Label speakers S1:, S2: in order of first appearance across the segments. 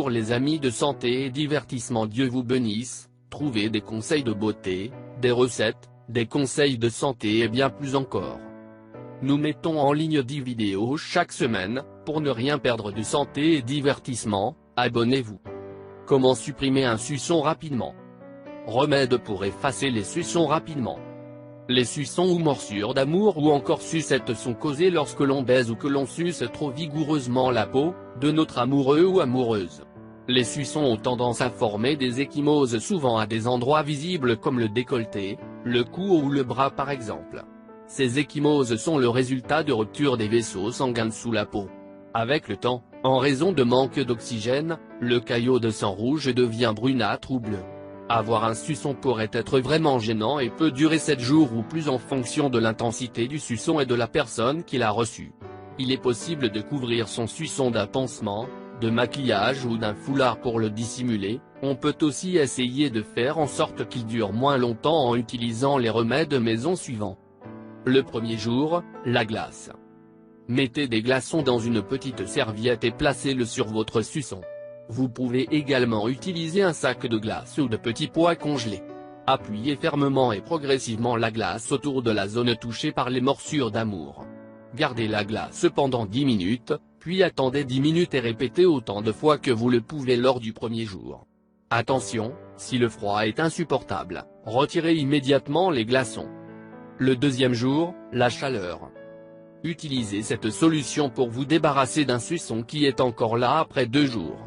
S1: Bonjour les amis de santé et divertissement, Dieu vous bénisse. Trouvez des conseils de beauté, des recettes, des conseils de santé et bien plus encore. Nous mettons en ligne 10 vidéos chaque semaine. Pour ne rien perdre de santé et divertissement, abonnez-vous. Comment supprimer un suçon rapidement? Remède pour effacer les suçons rapidement. Les suçons ou morsures d'amour ou encore sucettes sont causées lorsque l'on baise ou que l'on suce trop vigoureusement la peau de notre amoureux ou amoureuse. Les suçons ont tendance à former des ecchymoses, souvent à des endroits visibles comme le décolleté, le cou ou le bras par exemple. Ces ecchymoses sont le résultat de rupture des vaisseaux sanguins sous la peau. Avec le temps, en raison de manque d'oxygène, le caillot de sang rouge devient brunâtre ou bleu. Avoir un suçon pourrait être vraiment gênant et peut durer 7 jours ou plus en fonction de l'intensité du suçon et de la personne qui l'a reçu. Il est possible de couvrir son suçon d'un pansement, de maquillage ou d'un foulard pour le dissimuler. On peut aussi essayer de faire en sorte qu'il dure moins longtemps en utilisant les remèdes maison suivants. Le premier jour, la glace. Mettez des glaçons dans une petite serviette et placez-le sur votre suçon. Vous pouvez également utiliser un sac de glace ou de petits pois congelés. Appuyez fermement et progressivement la glace autour de la zone touchée par les morsures d'amour. Gardez la glace pendant 10 minutes, puis attendez 10 minutes et répétez autant de fois que vous le pouvez lors du premier jour. Attention, si le froid est insupportable, retirez immédiatement les glaçons. Le deuxième jour, la chaleur. Utilisez cette solution pour vous débarrasser d'un suçon qui est encore là après 2 jours.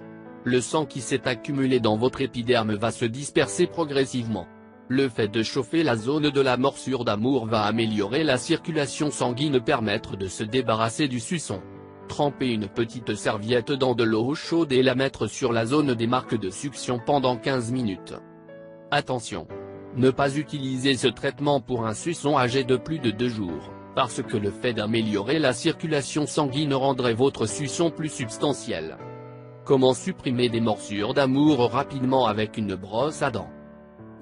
S1: Le sang qui s'est accumulé dans votre épiderme va se disperser progressivement. Le fait de chauffer la zone de la morsure d'amour va améliorer la circulation sanguine, permettre de se débarrasser du suçon. Trempez une petite serviette dans de l'eau chaude et la mettre sur la zone des marques de succion pendant 15 minutes. Attention! Ne pas utiliser ce traitement pour un suçon âgé de plus de 2 jours, parce que le fait d'améliorer la circulation sanguine rendrait votre suçon plus substantiel. Comment supprimer des morsures d'amour rapidement avec une brosse à dents?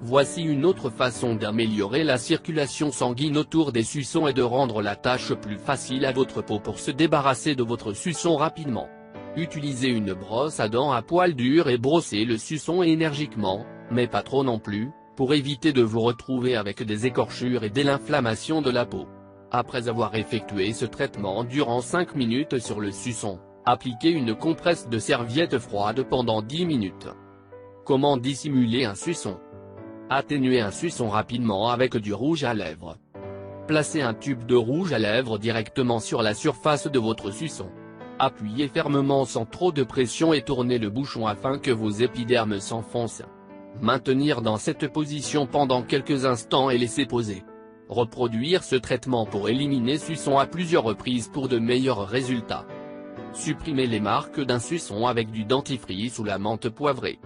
S1: Voici une autre façon d'améliorer la circulation sanguine autour des suçons et de rendre la tâche plus facile à votre peau pour se débarrasser de votre suçon rapidement. Utilisez une brosse à dents à poil dur et brossez le suçon énergiquement, mais pas trop non plus, pour éviter de vous retrouver avec des écorchures et de l'inflammation de la peau. Après avoir effectué ce traitement durant 5 minutes sur le suçon, appliquez une compresse de serviette froide pendant 10 minutes. Comment dissimuler un suçon? Atténuez un suçon rapidement avec du rouge à lèvres. Placez un tube de rouge à lèvres directement sur la surface de votre suçon. Appuyez fermement sans trop de pression et tournez le bouchon afin que vos épidermes s'enfoncent. Maintenir dans cette position pendant quelques instants et laisser poser. Reproduire ce traitement pour éliminer suçon à plusieurs reprises pour de meilleurs résultats. Supprimez les marques d'un suçon avec du dentifrice ou la menthe poivrée.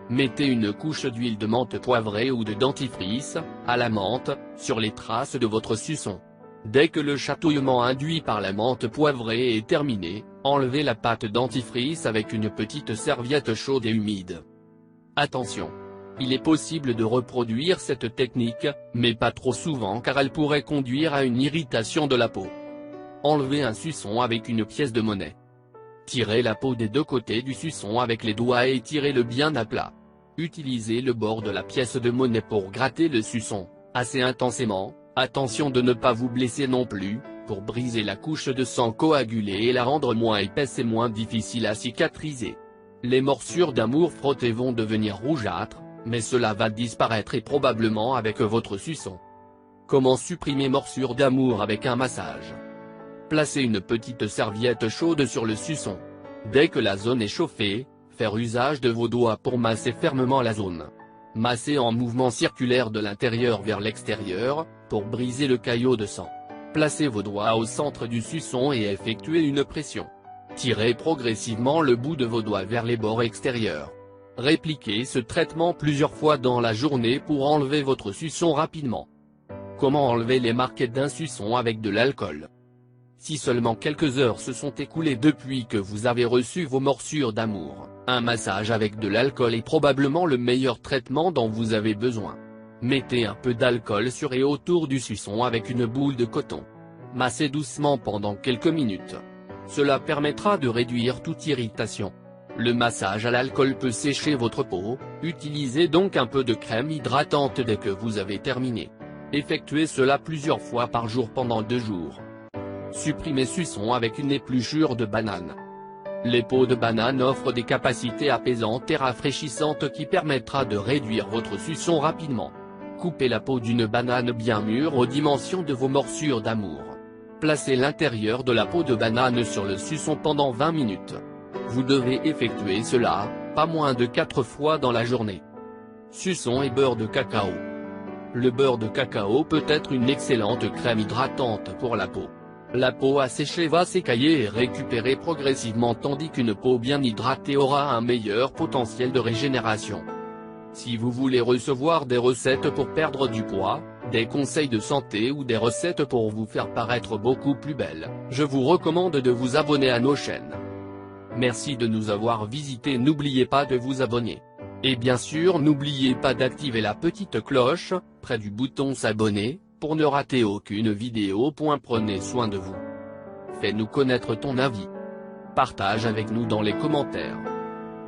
S1: Mettez une couche d'huile de menthe poivrée ou de dentifrice, à la menthe, sur les traces de votre suçon. Dès que le chatouillement induit par la menthe poivrée est terminé, enlevez la pâte dentifrice avec une petite serviette chaude et humide. Attention! Il est possible de reproduire cette technique, mais pas trop souvent car elle pourrait conduire à une irritation de la peau. Enlevez un suçon avec une pièce de monnaie. Tirez la peau des 2 côtés du suçon avec les doigts et tirez-le bien à plat. Utilisez le bord de la pièce de monnaie pour gratter le suçon, assez intensément, attention de ne pas vous blesser non plus, pour briser la couche de sang coagulée et la rendre moins épaisse et moins difficile à cicatriser. Les morsures d'amour frottées vont devenir rougeâtres, mais cela va disparaître et probablement avec votre suçon. Comment supprimer morsures d'amour avec un massage? Placez une petite serviette chaude sur le suçon. Dès que la zone est chauffée, faire usage de vos doigts pour masser fermement la zone. Massez en mouvement circulaire de l'intérieur vers l'extérieur, pour briser le caillot de sang. Placez vos doigts au centre du suçon et effectuez une pression. Tirez progressivement le bout de vos doigts vers les bords extérieurs. Répliquez ce traitement plusieurs fois dans la journée pour enlever votre suçon rapidement. Comment enlever les marques d'un suçon avec de l'alcool? Si seulement quelques heures se sont écoulées depuis que vous avez reçu vos morsures d'amour, un massage avec de l'alcool est probablement le meilleur traitement dont vous avez besoin. Mettez un peu d'alcool sur et autour du suçon avec une boule de coton. Massez doucement pendant quelques minutes. Cela permettra de réduire toute irritation. Le massage à l'alcool peut sécher votre peau, utilisez donc un peu de crème hydratante dès que vous avez terminé. Effectuez cela plusieurs fois par jour pendant 2 jours. Supprimez suçon avec une épluchure de banane. Les peaux de banane offrent des capacités apaisantes et rafraîchissantes qui permettra de réduire votre suçon rapidement. Coupez la peau d'une banane bien mûre aux dimensions de vos morsures d'amour. Placez l'intérieur de la peau de banane sur le suçon pendant 20 minutes. Vous devez effectuer cela, pas moins de 4 fois dans la journée. Suçon et beurre de cacao. Le beurre de cacao peut être une excellente crème hydratante pour la peau. La peau asséchée va s'écailler et récupérer progressivement tandis qu'une peau bien hydratée aura un meilleur potentiel de régénération. Si vous voulez recevoir des recettes pour perdre du poids, des conseils de santé ou des recettes pour vous faire paraître beaucoup plus belle, je vous recommande de vous abonner à nos chaînes. Merci de nous avoir visités, n'oubliez pas de vous abonner. Et bien sûr n'oubliez pas d'activer la petite cloche, près du bouton s'abonner, pour ne rater aucune vidéo. Prenez soin de vous. Fais-nous connaître ton avis. Partage avec nous dans les commentaires.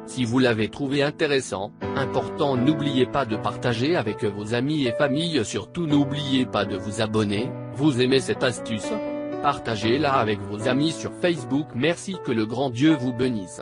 S1: Si vous l'avez trouvé intéressant, important, n'oubliez pas de partager avec vos amis et familles. Surtout n'oubliez pas de vous abonner. Vous aimez cette astuce? Partagez-la avec vos amis sur Facebook. Merci, que le grand Dieu vous bénisse.